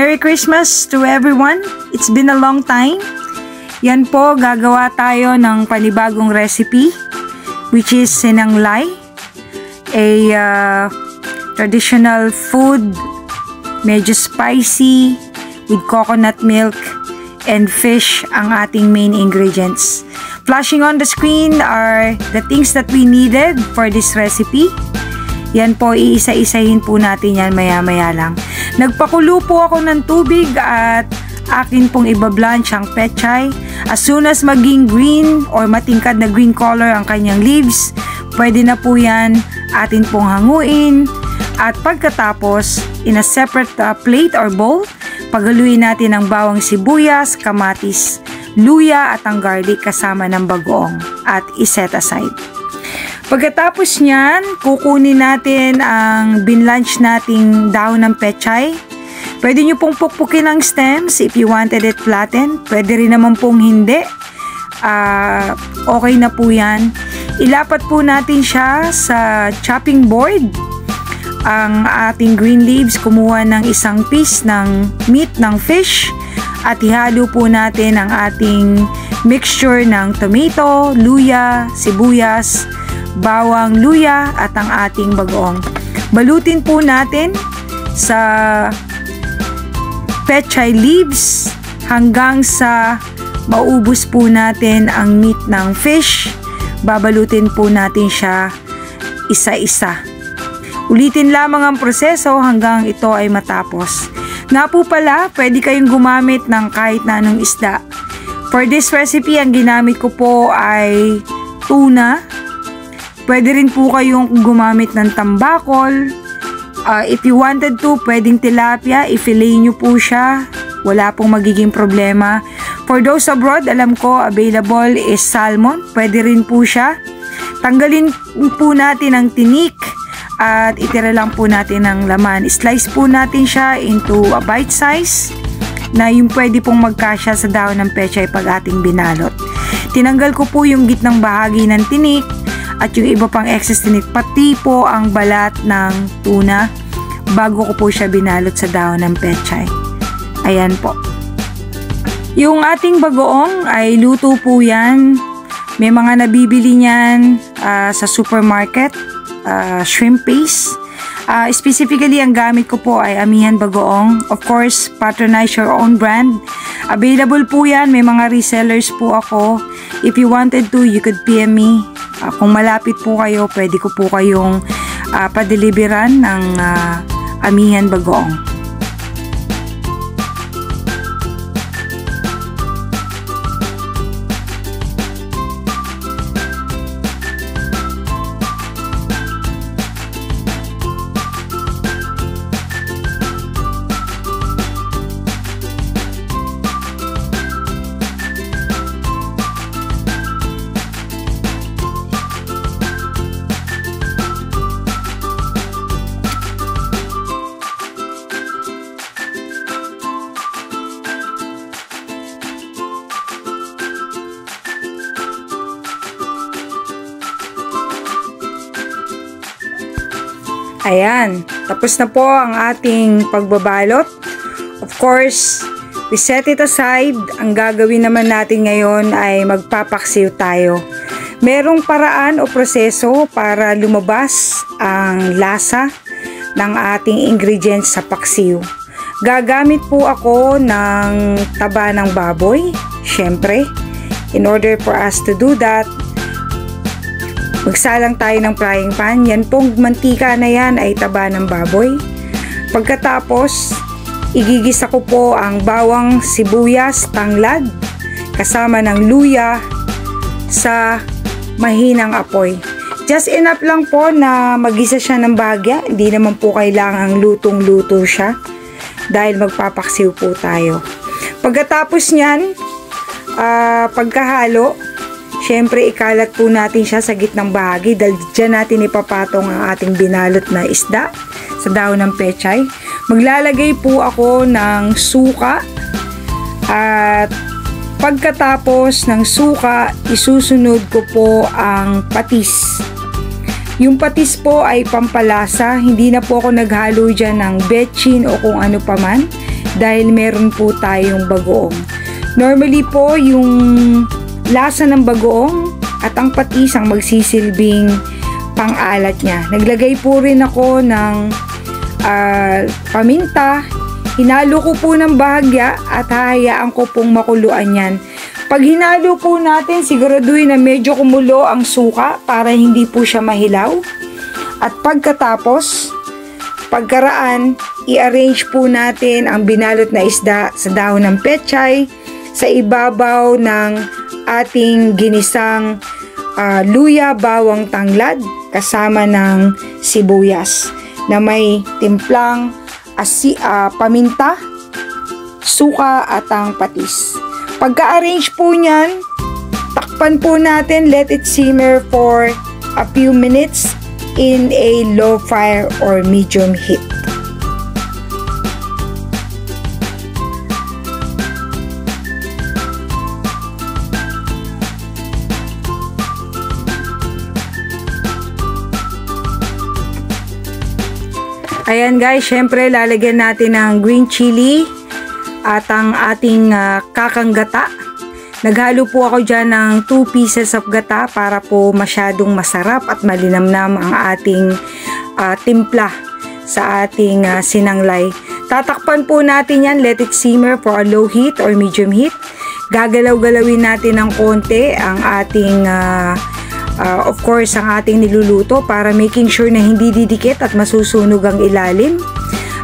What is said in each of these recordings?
Merry Christmas to everyone. It's been a long time. Yan po, gagawa tayo ng panibagong recipe, which is sinanglay. A traditional food, medyo spicy, with coconut milk and fish ang ating main ingredients. Flashing on the screen are the things that we needed for this recipe. Yan po, iisa-isahin po natin yan maya-maya lang. Nagpakulo po ako ng tubig at akin pong ibablanch ang pechay. As soon as maging green or matingkad na green color ang kanyang leaves, pwede na po yan atin pong hanguin. At pagkatapos, in a separate plate or bowl, pagaluin natin ang bawang sibuyas, kamatis, luya at ang garlic kasama ng bagoong at iset aside. Pagkatapos niyan, kukunin natin ang binlanch nating dahon ng pechay. Pwede nyo pong pukpukin ang stems if you wanted it flattened. Pwede rin naman pong hindi. Okay na po yan. Ilapat po natin siya sa chopping board. Ang ating green leaves, kumuha ng isang piece ng meat ng fish. At ihalo po natin ang ating mixture ng tomato, luya, sibuyas, bawang, luya at ang ating bagoong. Balutin po natin sa pechay leaves hanggang sa maubos po natin ang meat ng fish. Babalutin po natin siya isa-isa. Ulitin lamang ang proseso hanggang ito ay matapos. Nga po pala, pwede kayong gumamit ng kahit na anong isda. For this recipe, ang ginamit ko po ay tuna. Pwede rin po kayong gumamit ng tambakol. If you wanted to, pwedeng tilapia. I-fillet nyo po siya. Wala pong magiging problema. For those abroad, alam ko available is salmon. Pwede rin po siya. Tanggalin po natin ang tinik at itira lang po natin ang laman. Slice po natin siya into a bite size na yung pwede pong magkasya sa dahon ng pechay pag ating binalot. Tinanggal ko po yung gitnang bahagi ng tinik at yung iba pang excess tinik, pati po ang balat ng tuna bago ko po siya binalot sa dahon ng pechay. Ayan po. Yung ating bagoong ay luto po yan. May mga nabibili niyan sa supermarket, shrimp paste. Specifically, ang gamit ko po ay Amihan Bagoong. Of course, patronize your own brand. Available po yan. May mga resellers po ako. If you wanted to, you could PM me. Kung malapit po kayo, pwede ko po kayong padeliveran ng Amihan Bagoong. Ayan, tapos na po ang ating pagbabalot. Of course, we set it aside. Ang gagawin naman natin ngayon ay magpapaksiw tayo. Merong paraan o proseso para lumabas ang lasa ng ating ingredients sa paksiw. Gagamit po ako ng taba ng baboy, syempre. In order for us to do that, magsalang tayo ng frying pan. Yan pong mantika na yan ay taba ng baboy. Pagkatapos, igigisa ko po ang bawang sibuyas tanglad kasama ng luya sa mahinang apoy. Just enough lang po na magisa siya ng bahagya. Hindi naman po kailangang lutong-luto siya dahil magpapaksiw po tayo. Pagkatapos niyan, pagkahalo, syempre, ikalat po natin siya sa gitnang bahagi dahil dyan natin ipapatong ang ating binalot na isda sa dahon ng pechay. Maglalagay po ako ng suka at pagkatapos ng suka, isusunod ko po ang patis. Yung patis po ay pampalasa, hindi na po ako naghalo dyan ng betchin o kung ano pa man. dahil meron po tayong bagoong. Normally po, yung lasa ng bagoong at ang patis ang magsisilbing pang-alat niya. Naglagay po rin ako ng paminta. Hinalo ko po ng bahagya at hahayaan ko pong makuluan yan. Pag hinalo po natin, siguraduhin na medyo kumulo ang suka para hindi po siya mahilaw. At pagkatapos, pagkaraan, i-arrange po natin ang binalot na isda sa dahon ng pechay sa ibabaw ng ating ginisang luya bawang tanglad kasama ng sibuyas na may timplang paminta, suka at ang patis. Pagka-arrange po niyan, takpan po natin, let it simmer for a few minutes in a low fire or medium heat. Ayan guys, syempre lalagyan natin ng green chili at ang ating kakang gata. Naghalo po ako dyan ng 2 pieces of gata para po masyadong masarap at malinamnam ang ating timpla sa ating sinanglay. Tatakpan po natin yan, let it simmer for a low heat or medium heat. Gagalaw-galawin natin ng konti ang ating of course, ang ating niluluto para making sure na hindi didikit at masusunog ang ilalim.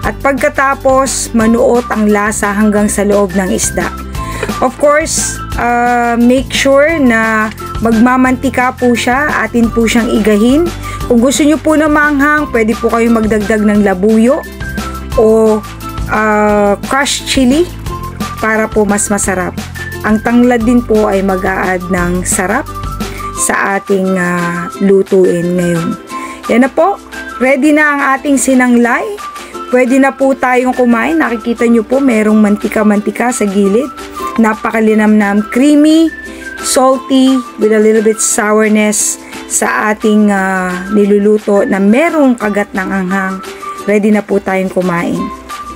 At pagkatapos, manuot ang lasa hanggang sa loob ng isda. Of course, make sure na magmamantika po siya, atin po siyang igahin. Kung gusto nyo po na maanghang, pwede po kayong magdagdag ng labuyo o crushed chili para po mas masarap. Ang tanglad din po ay mag-a-add ng sarap sa ating lutuin ngayon. Yan na po, ready na ang ating sinanglay. Pwede na po tayong kumain. Nakikita nyo po, merong mantika-mantika sa gilid. Napakalinamnam, creamy, salty, with a little bit sourness sa ating niluluto na merong kagat ng anghang. Ready na po tayong kumain.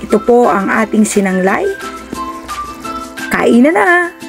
Ito po ang ating sinanglay. Kain na na!